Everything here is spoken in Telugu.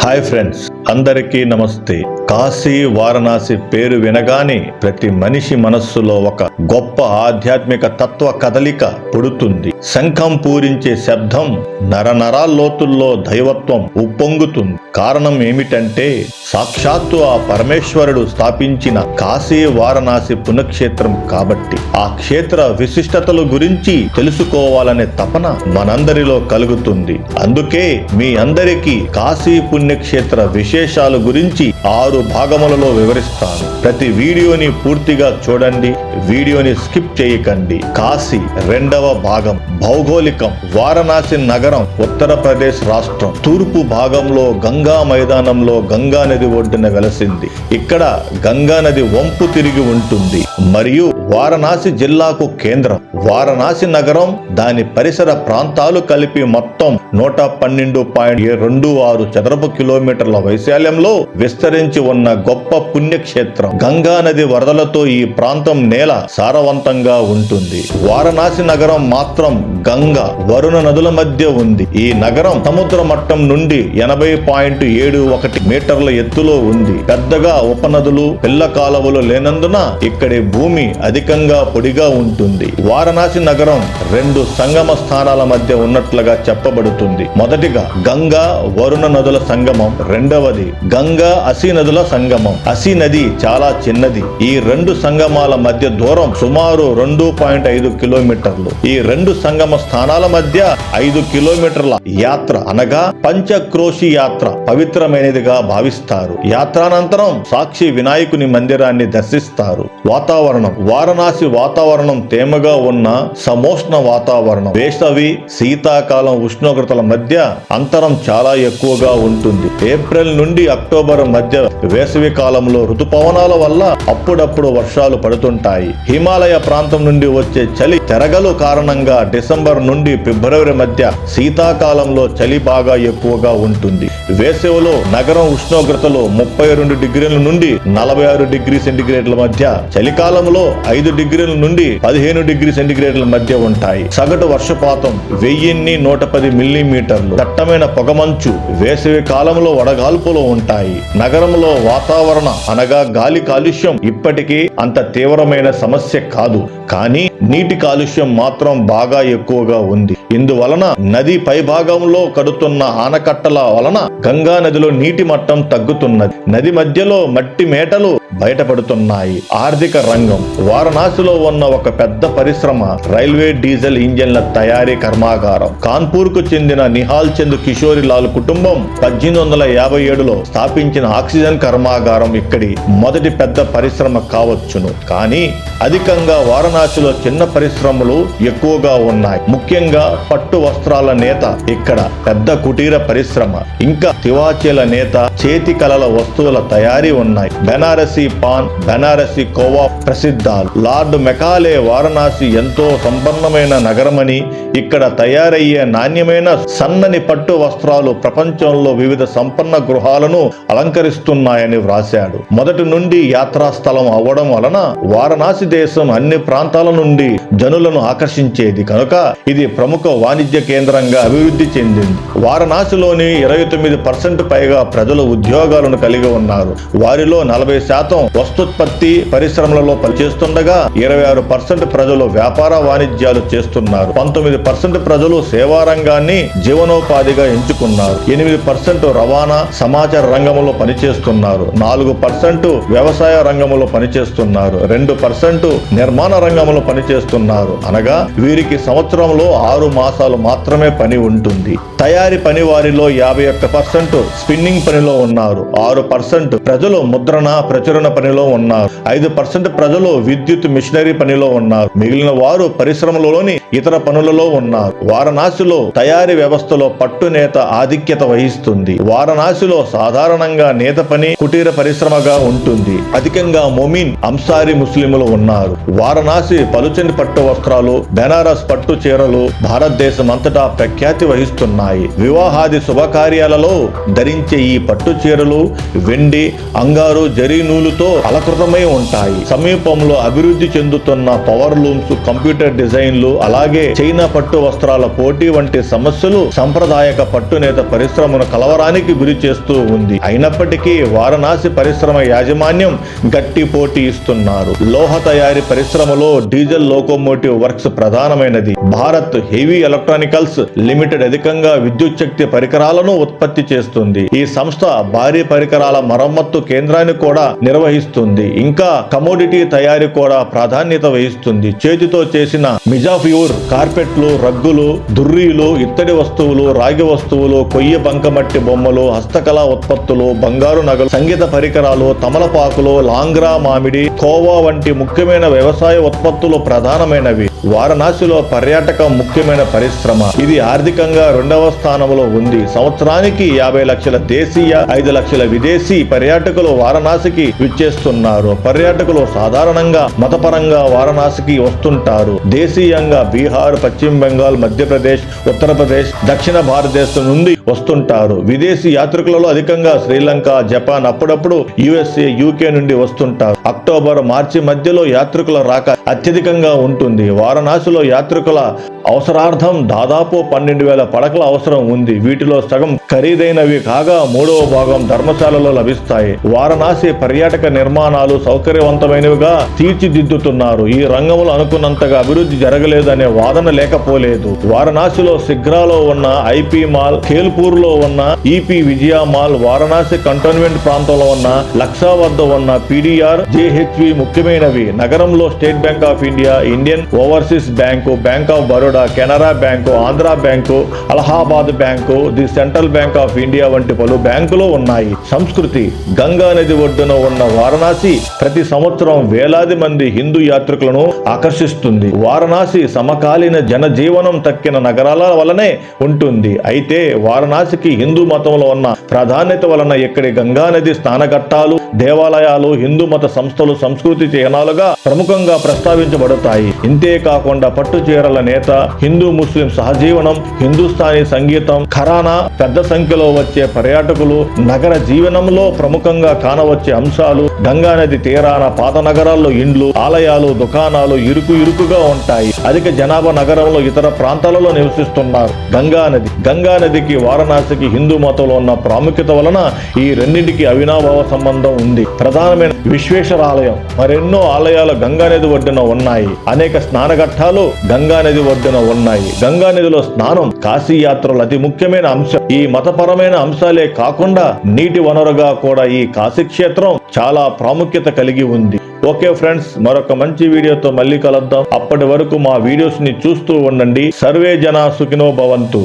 హాయ్ ఫ్రెండ్స్, అందరికీ నమస్తే. కాశీ వారణాసి పేరు వినగానే ప్రతి మనిషి మనస్సులో ఒక గొప్ప ఆధ్యాత్మిక తత్వ కదలిక పుడుతుంది. శంఖం పూరించే శబ్దం, నరనరాల్లోతుల్లో దైవత్వం ఉప్పొంగుతుంది. కారణం ఏమిటంటే సాక్షాత్తు ఆ పరమేశ్వరుడు స్థాపించిన కాశీ వారణాసి పుణ్యక్షేత్రం కాబట్టి. ఆ క్షేత్ర విశిష్టతల గురించి తెలుసుకోవాలనే తపన మనందరిలో కలుగుతుంది. అందుకే మీ అందరికీ కాశీ పుణ్యక్షేత్ర విశేషాల గురించి 6 భాగములలో వివరిస్తాను. ప్రతి వీడియోని పూర్తిగా చూడండి, వీడియోని స్కిప్ చేయకండి. కాశీ 2వ భాగం. భౌగోళికం. వారణాసి నగరం ఉత్తరప్రదేశ్ రాష్ట్రం తూర్పు భాగంలో గంగా మైదానంలో గంగా నది ఒడ్డున వెలసింది. ఇక్కడ గంగా నది వంపు తిరిగి ఉంటుంది మరియు వారణాసి జిల్లాకు కేంద్రం. వారణాసి నగరం, దాని పరిసర ప్రాంతాలు కలిపి మొత్తం 112.26 చదరపు కిలోమీటర్ల వైశాల్యంలో విస్తరించి ఉన్న గొప్ప పుణ్యక్షేత్రం. గంగా నది వరదలతో ఈ ప్రాంతం నేల సారవంతంగా ఉంటుంది. వారణాసి నగరం మాత్రం గంగా, వరుణ నదుల మధ్య ఉంది. ఈ నగరం సముద్ర మట్టం నుండి 80.71 మీటర్ల ఎత్తులో ఉంది. పెద్దగా ఉపనదులు, పిల్ల కాలువలు లేనందున ఇక్కడి భూమి అధికంగా పొడిగా ఉంటుంది. వారణాసి నగరం 2 సంగమ స్థానాల మధ్య ఉన్నట్లుగా చెప్పబడుతుంది. మొదటిగా గంగా వరుణ నదుల సంగమం, రెండవది గంగా అసి నదుల సంగమం. అసి నది చాలా చిన్నది. ఈ 2 సంగమాల మధ్య దూరం సుమారు 2.5 కిలోమీటర్లు. ఈ 2 సంగమ స్థానాల మధ్య 5 కిలోమీటర్ల యాత్ర అనగా పంచక్రోశి యాత్ర పవిత్రమైనదిగా భావిస్తారు. యాత్రానంతరం సాక్షి వినాయకుని మందిరాన్ని దర్శిస్తారు. వాతావరణం. వారణాసి వాతావరణం తేమగా ఉన్న సమోష్ణ వాతావరణం. వేసవి శీతాకాలం ఉష్ణోగ్రతల మధ్య అంతరం చాలా ఎక్కువగా ఉంటుంది. ఏప్రిల్ నుండి అక్టోబర్ మధ్య వేసవి కాలంలో ఋతుపవనాల వల్ల అప్పుడప్పుడు వర్షాలు పడుతుంటాయి. హిమాలయ ప్రాంతం నుండి వచ్చే చలి తెరగలు కారణంగా డిసెంబర్ నుండి ఫిబ్రవరి మధ్య శీతాకాలంలో చలి బాగా ఎక్కువగా ఉంటుంది. వేసవిలో నగరం ఉష్ణోగ్రతలు 32 డిగ్రీల నుండి 46 డిగ్రీ సెంటీగ్రేడ్ల మధ్య, చలికాలంలో 5 డిగ్రీల నుండి 15 డిగ్రీ సెంటీగ్రేడ్ల మధ్య ఉంటాయి. సగటు వర్షపాతం 1110 మిల్లీమీటర్లు. దట్టమైన పొగమంచు. వేసవి కాలంలో వడగాల్పులు ఉంటాయి. నగరంలో వాతావరణ అనగా గాలి కాలుష్యం ఇప్పటికీ అంత తీవ్రమైన సమస్య కాదు, కానీ నీటి కాలుష్యం మాత్రం బాగా ఎక్కువగా ఉంది. ఇందువలన నది పైభాగంలో కడుతున్న ఆనకట్టల వలన గంగా నదిలో నీటి మట్టం తగ్గుతున్నది. నది మధ్యలో మట్టి మేటలు బయటపడుతున్నాయి. ఆర్థిక రంగం. వారణాసిలో ఉన్న ఒక పెద్ద పరిశ్రమ రైల్వే డీజిల్ ఇంజన్ల తయారీ కర్మాగారం. కాన్పూర్ కు చెందిన నిహాల్ చంద్ కిషోరిలాల్ కుటుంబం 1857లో స్థాపించిన ఆక్సిజన్ కర్మాగారం ఇక్కడి మొదటి పెద్ద పరిశ్రమ కావచ్చును. కానీ అధికంగా వారణాసిలో చిన్న పరిశ్రమలు ఎక్కువగా ఉన్నాయి. ముఖ్యంగా పట్టు వస్త్రాల నేత ఇక్కడ పెద్ద కుటీర పరిశ్రమ, ఇంకా తివాచీల నేత, చేతి కళల వస్తువుల తయారీ ఉన్నాయి. బెనారసి పాన్, బెనారసి కోవా ప్రసిద్ధాలు. లార్డ్ మెకాలే వారణాసి ఎంతో సంపన్నమైన నగరమని, ఇక్కడ తయారయ్యే నాణ్యమైన సన్నని పట్టు వస్త్రాలు ప్రపంచంలో వివిధ సంపన్న గృహాలను అలంకరిస్తున్నాయని వ్రాశాడు. మొదటి నుండి యాత్రాస్థలం అవ్వడం వలన వారణాసి దేశం అన్ని ప్రాంతాల నుండి జనులను ఆకర్షించేది కనుక ఇది ప్రముఖ వాణిజ్య కేంద్రంగా అభివృద్ధి చెందింది. వారణాసిలోని 29% పైగా ప్రజలు ఉద్యోగాలను కలిగి ఉన్నారు. వారిలో 40% వస్తోత్పత్తి పరిశ్రమలలో పనిచేస్తుండగా 26% ప్రజలు వ్యాపార వాణిజ్యాలు చేస్తున్నారు. 19% ప్రజలు సేవా రంగాన్ని జీవనోపాధిగా ఎంచుకున్నారు. 8% రవాణా సమాచార రంగంలో పనిచేస్తున్నారు. 4% వ్యవసాయ రంగంలో పనిచేస్తున్నారు. 2% నిర్మాణ రంగంలో పనిచేస్తున్నారు. అనగా వీరికి సంవత్సరంలో 6 మాసాలు మాత్రమే పని ఉంటుంది. తయారీ పని వారిలో 51% స్పిన్నింగ్ పనిలో ఉన్నారు. 6% ప్రజలు ముద్రణ ప్రచురణ పనిలో ఉన్నారు. 5% ప్రజలు విద్యుత్ మిషనరీ పనిలో ఉన్నారు. మిగిలిన వారు పరిశ్రమలలోని ఇతర పనులలో ఉన్నారు. వారణాసిలో తయారీ వ్యవస్థలో పట్టు నేత ఆధిక్యత వహిస్తుంది. వారణాసిలో సాధారణంగా నేత పని కుటీర పరిశ్రమగా ఉంటుంది. అధికంగా మొమిన్, అంసారీ ముస్లింలు ఉన్నారు. వారణాసి పలుచని పట్టు వస్త్రాలు, బెనారస్ పట్టు చీరలు భారతదేశం అంతటా ప్రఖ్యాతి వహిస్తున్నాయి. ఉన్నాయి. వివాహాది శుభకార్యాలలో ధరించే ఈ పట్టు చీరలు వెండి, అంగారు, జరీ నూలుతో అలంకృతమై ఉంటాయి. సమీపంలో అభివృద్ధి చెందుతున్న పవర్ లూమ్స్, కంప్యూటర్ డిజైన్లు, అలాగే చైనా పట్టు వస్త్రాల పోటీ వంటి సమస్యలు సంప్రదాయక పట్టునేత పరిశ్రమను కలవరానికి గురి చేస్తూ ఉంది. అయినప్పటికీ వారణాసి పరిశ్రమ యాజమాన్యం గట్టి పోటీ ఇస్తున్నారు. లోహ తయారీ పరిశ్రమలో డీజిల్ లోకోమోటివ్ వర్క్స్ ప్రధానమైనది. భారత్ హెవీ ఎలక్ట్రానికల్స్ లిమిటెడ్ అధికంగా విద్యుత్ శక్తి పరికరాలను ఉత్పత్తి చేస్తుంది. ఈ సంస్థ భారీ పరికరాల మరమ్మత్తు కేంద్రాన్ని కూడా నిర్వహిస్తుంది. ఇంకా కమోడిటీ తయారీ కూడా ప్రాధాన్యత వహిస్తుంది. చేతితో చేసిన మిజాఫ్యూర్ కార్పెట్లు, రగ్గులు, దుర్రీలు, ఇత్తడి వస్తువులు, రాగి వస్తువులు, కొయ్య బంకమట్టి బొమ్మలు, హస్తకళా ఉత్పత్తులు, బంగారు నగలు, సంగీత పరికరాలు, తమలపాకులు, లాంగ్రా మామిడి, కోవా వంటి ముఖ్యమైన వ్యవసాయ ఉత్పత్తులు ప్రధానమైనవి. వారణాసిలో పర్యాటకం ముఖ్యమైన పరిశ్రమ. ఇది ఆర్థికంగా 2వ స్థానంలో ఉంది. సంవత్సరానికి 50 లక్షల దేశీయ, 5 లక్షల విదేశీ పర్యాటకులు వారణాసికి విచ్చేస్తున్నారు. పర్యాటకులు సాధారణంగా మతపరంగా వారణాసికి వస్తుంటారు. దేశీయంగా బీహార్, పశ్చిమ బెంగాల్, మధ్యప్రదేశ్, ఉత్తరప్రదేశ్, దక్షిణ భారతదేశం నుండి వస్తుంటారు. విదేశీ యాత్రికులలో అధికంగా శ్రీలంక, జపాన్, అప్పుడప్పుడు USA, UK నుండి వస్తుంటారు. అక్టోబర్, మార్చి మధ్యలో యాత్రికుల రాక అత్యధికంగా ఉంటుంది. వారణాసిలో యాత్రికుల అవసరార్థం దాదాపు 12,000 పడకల అవసరం ఉంది. వీటిలో సగం ఖరీదైనవి కాగా 3వ భాగం ధర్మశాలలో లభిస్తాయి. వారణాసి పర్యాటక నిర్మాణాలు సౌకర్యవంతమైనవిగా తీర్చిదిద్దుతున్నారు. ఈ రంగంలో అనుకున్నంతగా అభివృద్ధి జరగలేదనే వాదన లేకపోలేదు. వారణాసిలో సిగ్రాలో ఉన్న IP మాల్, ఖేల్పూర్ లో ఉన్న EP విజయ మాల్, వారణాసి కంటోన్మెంట్ ప్రాంతంలో ఉన్న లక్సా వద్ద ఉన్న PDR, JHV ముఖ్యమైనవి. నగరంలో state bank of India, Indian overseas bank, bank of Baroda, Canara bank, Andhra bank, Allahabad bank, the central bank of India వంటి పలు బ్యాంకులు ఉన్నాయి. సంస్కృతి. గంగా నది ఒడ్డున ఉన్న వారణాసి ప్రతి సంవత్సరం వేలాది మంది హిందూ యాత్రికులను ఆకర్షిస్తుంది. వారణాసి సమకాలీన జనజీవనం తక్కిన నగరాల వలనే ఉంటుంది. అయితే వారణాసికి హిందూ మతంలో ఉన్న ప్రాధాన్యత వలన ఇక్కడి గంగా నది స్నానఘట్టాలు, దేవాలయాలు, హిందూ మత సంస్థలు సంస్కృతి చిహ్నాలుగా ప్రముఖంగా ప్రస్తావించబడతాయి. ఇంతేకాకుండా పట్టు చీరల నేత, హిందూ ముస్లిం సహజీవనం, హిందుస్థానీ సంగీతం, ఖరానా, పెద్ద సంఖ్యలో వచ్చే పర్యాటకులు, నగర జీవనంలో ప్రముఖంగా కానవచ్చే అంశాలు. గంగా నది తీరాన పాత నగరాల్లో ఇండ్లు, ఆలయాలు, దుకాణాలు ఇరుకుగా ఉంటాయి. అధిక జనాభా నగరంలో ఇతర ప్రాంతాలలో నివసిస్తున్నారు. గంగా నదికి వారణాసికి హిందూ మతంలో ఉన్న ప్రాముఖ్యత వలన ఈ రెండింటికి అవినాభావ సంబంధం ఉంది. ప్రధానమైన విశ్వేశ్వర ఆలయం, మరెన్నో ఆలయాలు గంగా నది ఒడ్డున ఉన్నాయి. అనేక స్నానఘట్టాలు గంగా నది ఒడ్డున ఉన్నాయి. గంగా నదిలో స్నానం కాశీ యాత్రలో అతి ముఖ్యమైన అంశం. ఈ మతపరమైన అంశాలే కాకుండా నీటి వనరుగా కూడా ఈ కాశీ క్షేత్రం చాలా ప్రాముఖ్యత కలిగి ఉంది. ఓకే ఫ్రెండ్స్, మరొక మంచి వీడియోతో మళ్ళీ కలుద్దాం. అప్పటి వరకు మా వీడియోస్ ని చూస్తూ ఉండండి. సర్వే జనా సుఖినో భవంతు.